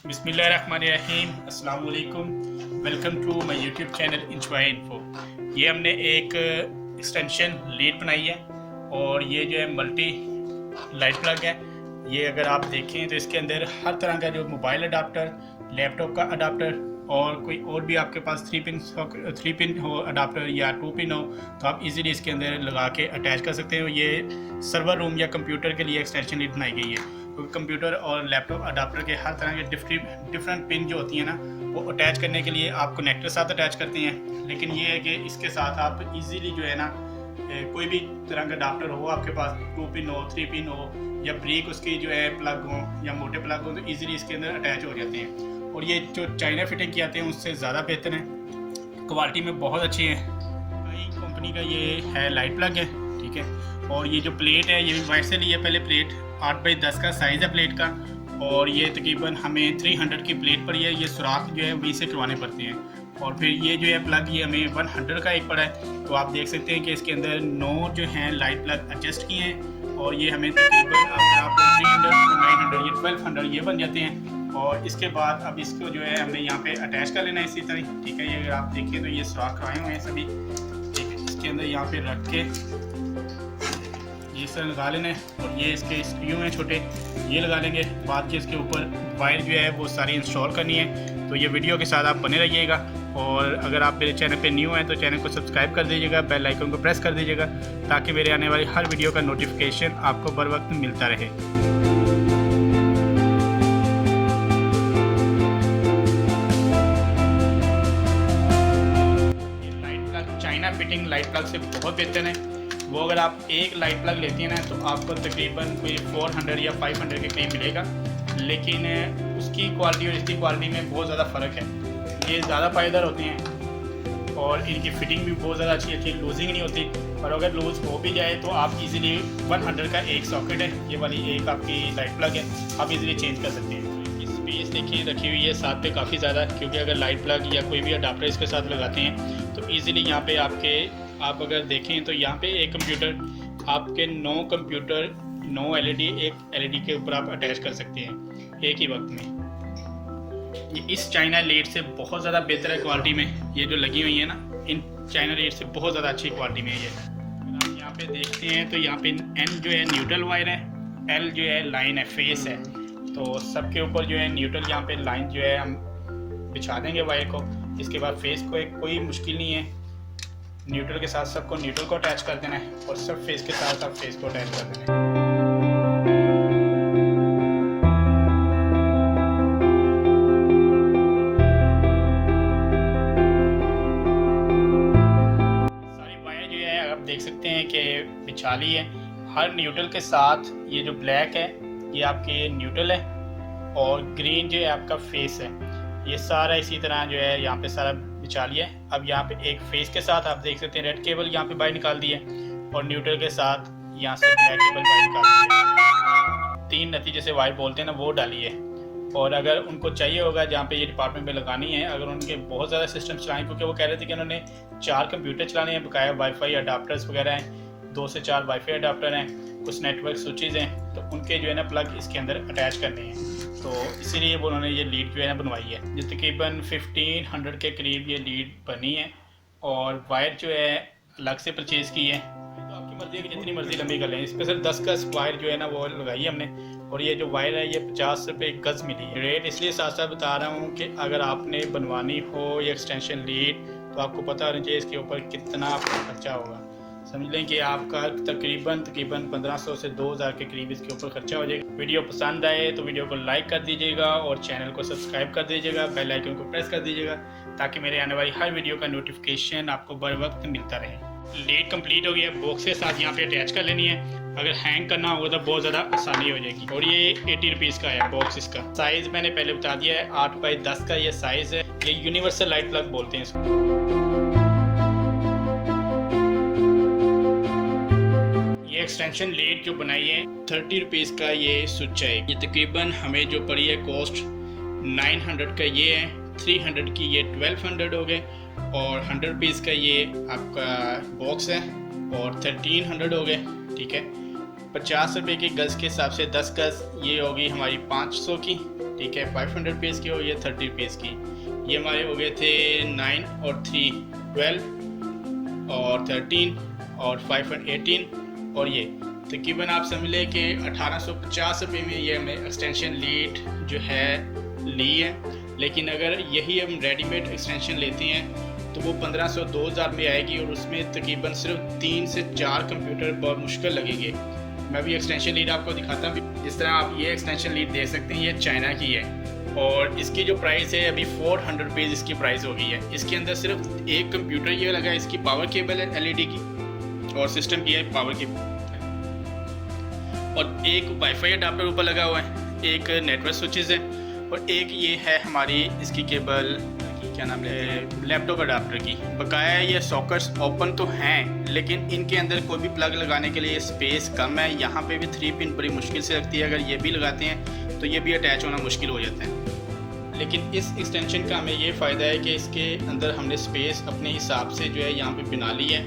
बिस्मिल्लाहिर्रहमानिर्रहीम, अस्सलाम वालेकुम। Welcome to my YouTube channel enjoy info. ये हमने एक एक्सटेंशन लीड बनाई है और ये जो है मल्टी लाइट प्लग है। ये अगर आप देखें तो इसके अंदर हर तरह का जो मोबाइल अडाप्टर, लैपटॉप का अडाप्टर और कोई और भी आपके पास थ्री पिन हो अडाप्टर या 2 पिन हो तो आप इजीली इसके अंदर लगा के अटैच कर सकते हो। ये सर्वर रूम या कंप्यूटर के लिए एक्सटेंशन लीड बनाई गई है क्योंकि कंप्यूटर और लैपटॉप अडाप्टर के हर तरह के डिफरेंट पिन जो होती हैं ना वो अटैच करने के लिए आप कनेक्टर साथ अटैच करते हैं, लेकिन ये है कि इसके साथ आप इजीली जो है ना कोई भी तरह का अडाप्टर हो आपके पास, 2 पिन हो, 3 पिन हो या ब्रेक उसकी जो है प्लग हो या मोटे प्लग हो तो इजीली इसके अंदर अटैच हो जाते हैं। और ये जो चाइना फिटिंग की आते हैं उससे ज़्यादा बेहतर है, क्वालिटी में बहुत अच्छी है। कई कंपनी का ये है लाइट प्लग है, ठीक है। और ये जो प्लेट है ये भी वाइट से ली है। पहले प्लेट 8x10 का साइज़ है प्लेट का और ये तकरीबन हमें 300 की प्लेट पड़ी है। ये सुराख जो है वहीं से करवाने पड़ते हैं। और फिर ये जो है प्लग ये हमें 100 का एक पड़ा है। तो आप देख सकते हैं कि इसके अंदर 9 जो हैं लाइट प्लग एडजस्ट किए हैं और ये हमें तकरीबन अगर आप 300 900 ये 1200 ये बन जाते हैं। और इसके बाद अब इसको जो है हमने यहाँ पे अटैच कर लेना है इसी तरह, ठीक है। ये अगर आप देखें तो ये सुराख आए हुए हैं सभी, ठीक है। इसके अंदर यहाँ पे रख के ये सर लगा लेना है और ये इसके स्क्रू हैं छोटे, ये लगा लेंगे। बाद के इसके ऊपर वायर जो है वो सारी इंस्टॉल करनी है। तो ये वीडियो के साथ आप बने रहिएगा और अगर आप मेरे चैनल पे न्यू हैं तो चैनल को सब्सक्राइब कर दीजिएगा, बेल आइकन को प्रेस कर दीजिएगा ताकि मेरे आने वाली हर वीडियो का नोटिफिकेशन आपको बर वक्त मिलता रहे। ये light plug China fitting light plug से बहुत बेहतर है। वो अगर आप एक लाइट प्लग लेती हैं ना तो आपको तकरीबन कोई 400 या 500 के करीब मिलेगा, लेकिन उसकी क्वालिटी और इसकी क्वालिटी में बहुत ज़्यादा फ़र्क है। ये ज़्यादा पायदार होते हैं और इनकी फिटिंग भी बहुत ज़्यादा अच्छी होती है, लूजिंग नहीं होती। और अगर लूज़ हो भी जाए तो आप इजीली 100 का एक सॉकेट है, ये वाली एक आपकी लाइट प्लग है, आप इजीली चेंज कर सकते हैं। इसकी स्पेस देखिए रखी हुई है साथ पे काफ़ी ज़्यादा, क्योंकि अगर लाइट प्लग या कोई भी अडाप्टर इसके साथ लगाते हैं तो ईज़िली यहाँ पर आप अगर देखें तो यहाँ पे एक कंप्यूटर आपके 9 कंप्यूटर 9 LED एक LED के ऊपर आप अटैच कर सकते हैं एक ही वक्त में। ये इस चाइना लीड से बहुत ज़्यादा बेहतर है क्वालिटी में। ये जो लगी हुई है ना इन चाइना लीड से बहुत ज़्यादा अच्छी क्वालिटी में ये। अगर आप यहाँ पे देखते हैं तो यहाँ पे N जो है न्यूट्रल वायर है, L जो है लाइन है, फेस है। तो सबके ऊपर जो है न्यूट्रल यहाँ पे लाइन जो है हम बिछा देंगे वायर को। इसके बाद फेस को कोई मुश्किल नहीं है, न्यूट्रल के साथ सबको न्यूट्रल को अटैच कर देना है और सब फेस के साथ आप फेस को अटैच कर देना है। सारी वायर जो है आप देख सकते हैं कि बिछा ली है। हर न्यूट्रल के साथ ये जो ब्लैक है ये आपके न्यूट्रल है और ग्रीन जो है आपका फेस है। ये सारा इसी तरह जो है यहाँ पे सारा बिछा लिया है। अब यहाँ पे एक फेस के साथ आप देख सकते हैं रेड केबल यहाँ पे बाहर निकाल दी है और न्यूट्रल के साथ यहाँ से ब्लैक केबल बाहर निकाल दी है। 3 नती जैसे वायर बोलते हैं ना वो डाली है। और अगर उनको चाहिए होगा जहाँ पे ये डिपार्टमेंट में लगानी है, अगर उनके बहुत ज़्यादा सिस्टम चलाएं, क्योंकि वो कह रहे थे कि उन्होंने 4 कंप्यूटर चलाने हैं, बकाया वाईफाई अडाप्टर्स वगैरह हैं, 2 से 4 वाईफाई अडाप्टर हैं, कुछ नेटवर्क स्विचेज़ हैं, तो उनके जो है ना प्लग इसके अंदर अटैच करने हैं। तो इसीलिए वो उन्होंने ये लीड जो है ना बनवाई है। ये तकरीबन 1500 के करीब ये लीड बनी है और वायर जो है अलग से परचेज़ की है। तो आपकी मर्ज़ी है कि जितनी मर्ज़ी लंबी कर लें। इस पर सिर्फ 10 गज वायर जो है ना वो लगाई है हमने और ये जो वायर है ये 50 रुपये गज़ मिली है। रेट इसलिए साथ साथ बता रहा हूँ कि अगर आपने बनवानी हो ये एक्सटेंशन लीड तो आपको पता होना चाहिए इसके ऊपर कितना आपका खर्चा होगा। समझ लें कि आपका तकरीबन 1500 से 2000 के करीब इसके ऊपर खर्चा हो जाएगा। वीडियो पसंद आए तो वीडियो को लाइक कर दीजिएगा और चैनल को सब्सक्राइब कर दीजिएगा, बेल आइकन को प्रेस कर दीजिएगा ताकि मेरे आने वाली हर वीडियो का नोटिफिकेशन आपको बर वक्त मिलता रहे। लीड कंप्लीट हो गया, बॉक्स के साथ यहाँ पे अटैच कर लेनी है। अगर हैंग करना होगा तो बहुत ज़्यादा आसानी हो जाएगी। और ये 80 रुपीज़ का है बॉक्स। इसका साइज़ मैंने पहले बता दिया है, 8x10 का ये साइज़ है। ये यूनिवर्सल लाइट प्लग बोलते हैं इसको। एक्सटेंशन लीड जो बनाई है 30 रुपीज़ का ये स्विच है। ये तकरीबन हमें जो पड़ी है कॉस्ट 900 का ये है, 300 की ये 1200 हो गए और 100 रुपीज़ का ये आपका बॉक्स है और 1300 हो गए, ठीक है। 50 रुपये की गज़ के हिसाब से 10 गज़ ये होगी हमारी 500 की ठीक है, 500 रुपीज़ की और ये 30 रुपीज़ की। ये हमारे हो गए थे 9 और 3 12 और 13 और 5 और 18 और ये तकरीबन आप समझ लें कि 1850 रुपये में ये हमने एक्सटेंशन लीड जो है ली है। लेकिन अगर यही हम रेडीमेड एक्सटेंशन लेते हैं तो वो 1500 2000 में आएगी और उसमें तकरीबन सिर्फ 3 से 4 कंप्यूटर बहुत मुश्किल लगेंगे। मैं भी एक्सटेंशन लीड आपको दिखाता हूँ। जिस तरह आप ये एक्सटेंशन लीड देख सकते हैं, ये चाइना की है और इसकी जो प्राइस है अभी 400 रुपीज़ इसकी प्राइस हो गई है। इसके अंदर सिर्फ एक कंप्यूटर ये लगा है, इसकी पावर केबल है LED की और सिस्टम की है पावर केबल और एक वाईफाई अडाप्टर ऊपर लगा हुआ है, एक नेटवर्क स्विचेस है और एक ये है हमारी इसकी केबल क्या नाम है लैपटॉप अडाप्टर की। बकाया ये सॉकेट्स ओपन तो हैं लेकिन इनके अंदर कोई भी प्लग लगाने के लिए स्पेस कम है। यहाँ पे भी 3 पिन बड़ी मुश्किल से लगती है, अगर ये भी लगाते हैं तो ये भी अटैच होना मुश्किल हो जाता है। लेकिन इस एक्सटेंशन का हमें ये फ़ायदा है कि इसके अंदर हमने स्पेस अपने हिसाब से जो है यहाँ पे बना ली है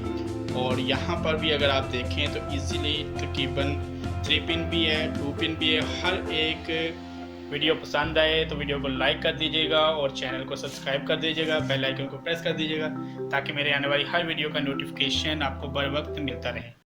और यहाँ पर भी अगर आप देखें तो ईज़िली तकरीबन 3 पिन भी है, 2 पिन भी है। हर एक वीडियो पसंद आए तो वीडियो को लाइक कर दीजिएगा और चैनल को सब्सक्राइब कर दीजिएगा, बेल आइकन को प्रेस कर दीजिएगा ताकि मेरे आने वाली हर वीडियो का नोटिफिकेशन आपको बर वक्त मिलता रहे।